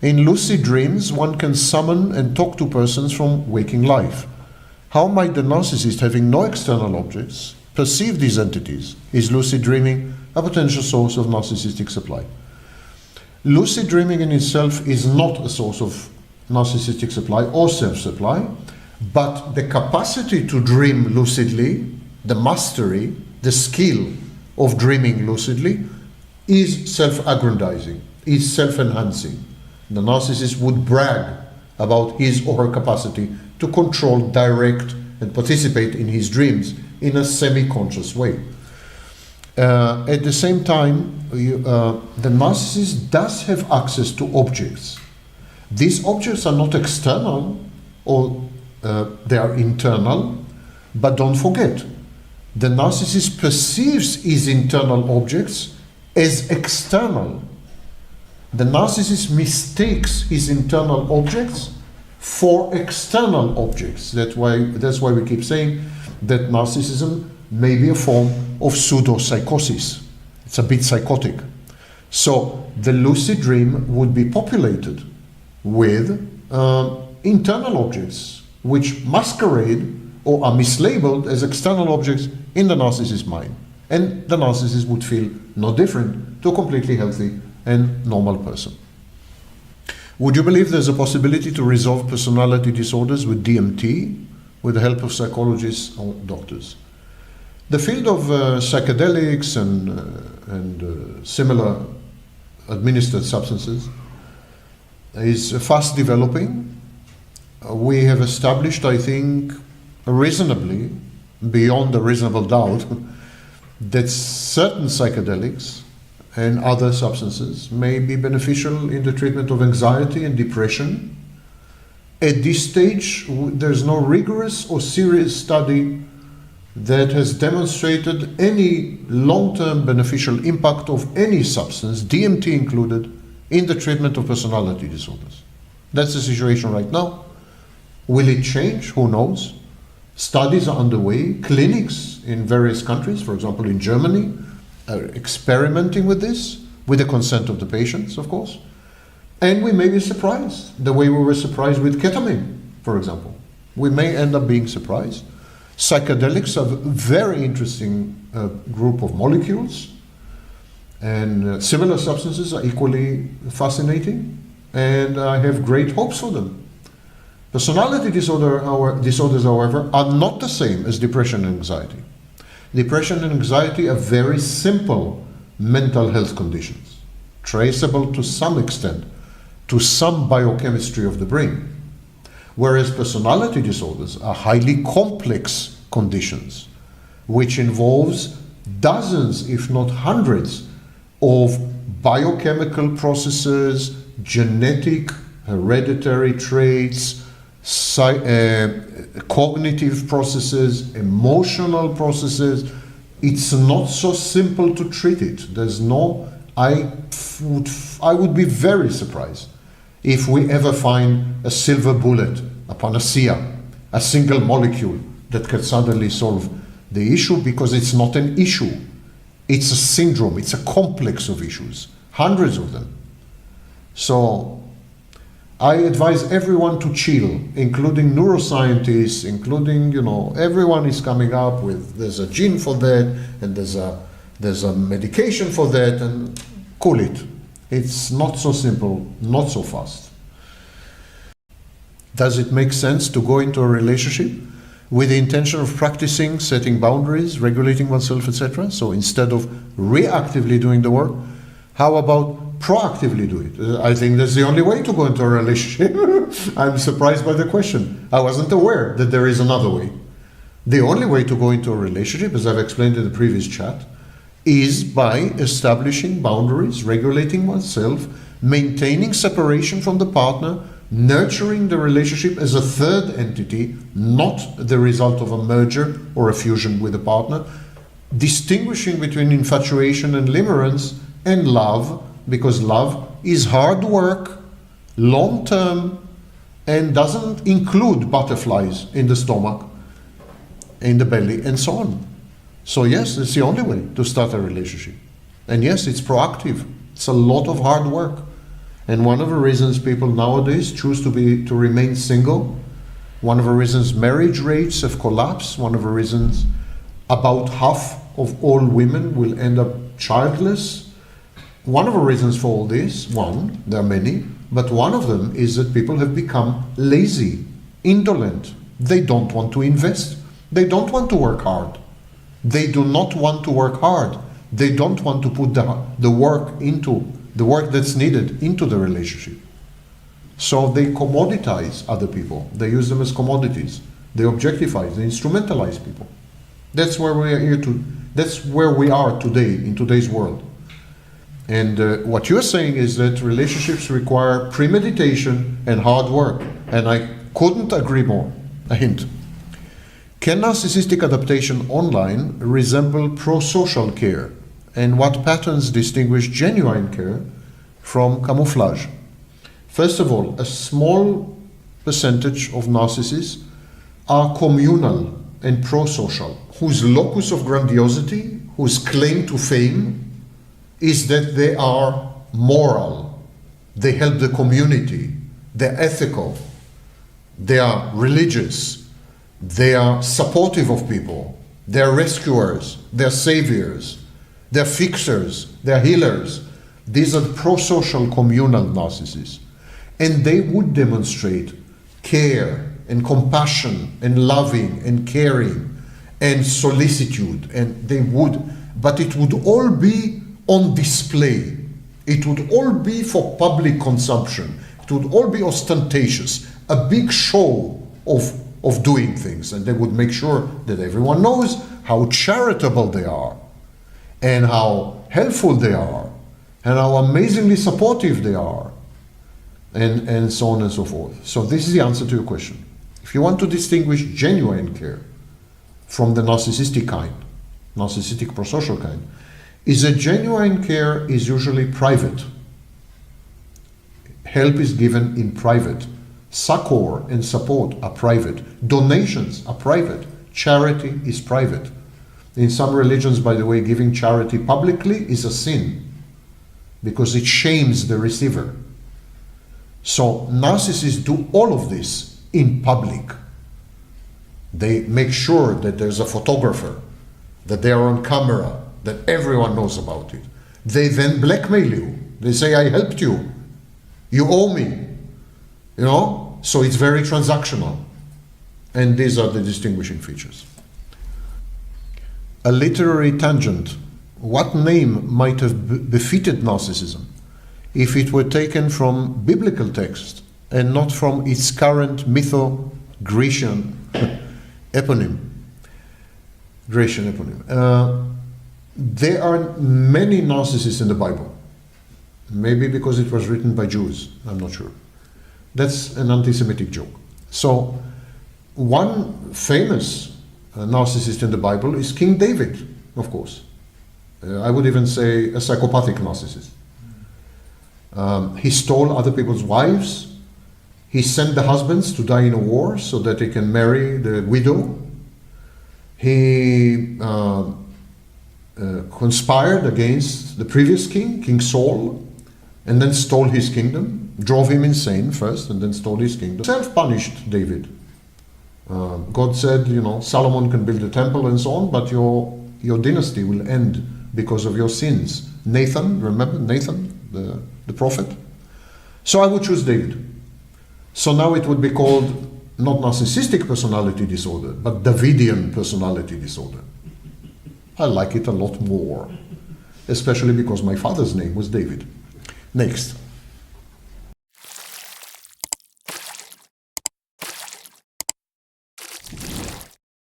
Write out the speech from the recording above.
In lucid dreams, one can summon and talk to persons from waking life. How might the narcissist, having no external objects, perceive these entities? Is lucid dreaming a potential source of narcissistic supply? Lucid dreaming in itself is not a source of narcissistic supply or self-supply, but the capacity to dream lucidly, the mastery, the skill of dreaming lucidly, is self-aggrandizing, is self-enhancing. The narcissist would brag about his or her capacity to control, direct, and participate in his dreams in a semi-conscious way. At the same time, the narcissist does have access to objects. These objects are not external, or they are internal, but don't forget, the narcissist perceives his internal objects as external. The narcissist mistakes his internal objects for external objects. That's why we keep saying that narcissism may be a form of pseudopsychosis. It's a bit psychotic. So the lucid dream would be populated with internal objects which masquerade or are mislabeled as external objects in the narcissist's mind. And the narcissist would feel no different to a completely healthy and normal person. Would you believe there's a possibility to resolve personality disorders with DMT with the help of psychologists or doctors? The field of psychedelics and similar administered substances is fast developing. We have established, I think, reasonably, beyond a reasonable doubt, that certain psychedelics and other substances may be beneficial in the treatment of anxiety and depression. At this stage, there's no rigorous or serious study that has demonstrated any long-term beneficial impact of any substance, DMT included, in the treatment of personality disorders. That's the situation right now. Will it change? Who knows? Studies are underway. Clinics in various countries, for example in Germany, are experimenting with this, with the consent of the patients, of course. And we may be surprised, the way we were surprised with ketamine, for example. We may end up being surprised. Psychedelics are a very interesting group of molecules, and similar substances are equally fascinating, and I have great hopes for them. Personality disorders, however, are not the same as depression and anxiety. Depression and anxiety are very simple mental health conditions, traceable to some extent to some biochemistry of the brain, whereas personality disorders are highly complex conditions, which involves dozens, if not hundreds, of biochemical processes, genetic, hereditary traits, cognitive processes, emotional processes. It's not so simple to treat it. There's no, I would be very surprised if we ever find a silver bullet, a panacea, a single molecule that can suddenly solve the issue, because it's not an issue. It's a syndrome, it's a complex of issues, hundreds of them. So I advise everyone to chill, including neuroscientists, including, everyone is coming up with, there's a gene for that, and there's a medication for that, and cool it. It's not so simple, not so fast. Does it make sense to go into a relationship with the intention of practicing, setting boundaries, regulating oneself, etc.? So instead of reactively doing the work, how about proactively do it? I think that's the only way to go into a relationship. I'm surprised by the question. I wasn't aware that there is another way. The only way to go into a relationship, as I've explained in the previous chat, is by establishing boundaries, regulating oneself, maintaining separation from the partner, nurturing the relationship as a third entity, not the result of a merger or a fusion with a partner, distinguishing between infatuation and limerence, and love, because love is hard work, long-term, and doesn't include butterflies in the stomach, in the belly, and so on. So yes, it's the only way to start a relationship. And yes, it's proactive. It's a lot of hard work. And one of the reasons people nowadays choose to remain single, one of the reasons marriage rates have collapsed, one of the reasons about half of all women will end up childless. One of the reasons for all this, there are many, but one of them is that people have become lazy, indolent. They don't want to invest. They don't want to work hard. They do not want to work hard. They don't want to put the work that's needed into the relationship. So they commoditize other people. They use them as commodities. They objectify, they instrumentalize people. That's where we are that's where we are today, in today's world. And what you're saying is that relationships require premeditation and hard work. And I couldn't agree more. A hint. Can narcissistic adaptation online resemble pro-social care? And what patterns distinguish genuine care from camouflage? First of all, a small percentage of narcissists are communal and pro-social, whose locus of grandiosity, whose claim to fame, is that they are moral, they help the community, they're ethical, they are religious, they are supportive of people, they're rescuers, they're saviors, they're fixers, they're healers. These are pro-social communal narcissists. And they would demonstrate care and compassion and loving and caring and solicitude, and they would, but it would all be on display. It would all be for public consumption. It would all be ostentatious, a big show of doing things, and they would make sure that everyone knows how charitable they are and how helpful they are and how amazingly supportive they are, and so on and so forth. So this is the answer to your question. If you want to distinguish genuine care from the narcissistic kind, narcissistic prosocial kind, is that genuine care is usually private. Help is given in private. Succor and support are private. Donations are private. Charity is private. In some religions, by the way, giving charity publicly is a sin because it shames the receiver. So narcissists do all of this in public. They make sure that there's a photographer, that they are on camera, that everyone knows about it. They then blackmail you. They say, I helped you. You owe me. You know? So it's very transactional. And these are the distinguishing features. A literary tangent. What name might have befitted narcissism if it were taken from biblical text and not from its current Mytho Grecian Eponym? Grecian Eponym. There are many narcissists in the Bible. Maybe because it was written by Jews, I'm not sure. That's an anti-Semitic joke. So, one famous narcissist in the Bible is King David, of course. I would even say a psychopathic narcissist. He stole other people's wives. He sent the husbands to die in a war so that they can marry the widow. He conspired against the previous king, King Saul, and then stole his kingdom, drove him insane first, and then stole his kingdom. Self-punished David. God said, you know, Solomon can build a temple and so on, but your dynasty will end because of your sins. Nathan, remember Nathan, the prophet? So I would choose David. So now it would be called not narcissistic personality disorder, but Davidian personality disorder. I like it a lot more, especially because my father's name was David. Next.